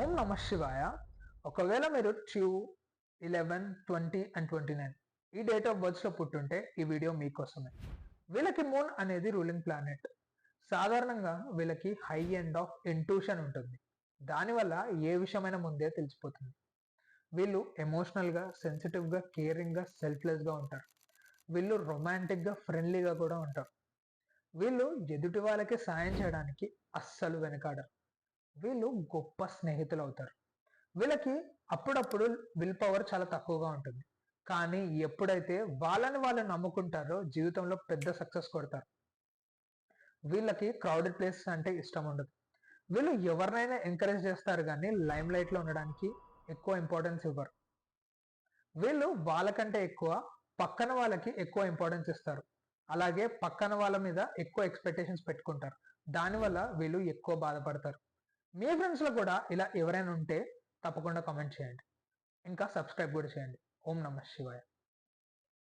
ఓం నమ శివాయ. ఒకవేళ మీరు 2, 11, 20 అండ్ 29 ఈ డేట్ ఆఫ్ బర్త్స్ లో పుట్టుంటే ఈ వీడియో మీకోసమే. వీళ్ళకి మూన్ అనేది రూలింగ్ ప్లానెట్. సాధారణంగా వీళ్ళకి హై ఎండ్ ఆఫ్ ఇంట్యూషన్ ఉంటుంది. దానివల్ల ఏ విషయమైనా ముందే తెలిసిపోతుంది. వీళ్ళు ఎమోషనల్ గా, సెన్సిటివ్ గా, కేరింగ్ గా, సెల్ఫ్లెస్ గా ఉంటారు. వీళ్ళు రొమాంటిక్ గా, ఫ్రెండ్లీగా కూడా ఉంటారు. వీళ్ళు ఎదుటి వాళ్ళకి సాయం చేయడానికి అస్సలు వెనకాడరు. వీళ్ళు గొప్ప స్నేహితులు అవుతారు. వీళ్ళకి అప్పుడప్పుడు విల్ పవర్ చాలా తక్కువగా ఉంటుంది. కానీ ఎప్పుడైతే వాళ్ళని వాళ్ళు నమ్ముకుంటారో జీవితంలో పెద్ద సక్సెస్ కొడతారు. వీళ్ళకి క్రౌడెడ్ ప్లేసెస్ అంటే ఇష్టం ఉండదు. వీళ్ళు ఎవరినైనా ఎంకరేజ్ చేస్తారు కానీ లైమ్ లైట్ లో ఉండడానికి ఎక్కువ ఇంపార్టెన్స్ ఇవ్వరు. వీళ్ళు వాళ్ళకంటే ఎక్కువ పక్కన వాళ్ళకి ఎక్కువ ఇంపార్టెన్స్ ఇస్తారు. అలాగే పక్కన వాళ్ళ మీద ఎక్కువ ఎక్స్పెక్టేషన్స్ పెట్టుకుంటారు. దానివల్ల వీళ్ళు ఎక్కువ బాధపడతారు. మీ ఫ్రెండ్స్లో కూడా ఇలా ఎవరైనా ఉంటే తప్పకుండా కామెంట్ చేయండి. ఇంకా సబ్స్క్రైబ్ కూడా చేయండి. ఓం నమ శివాయ.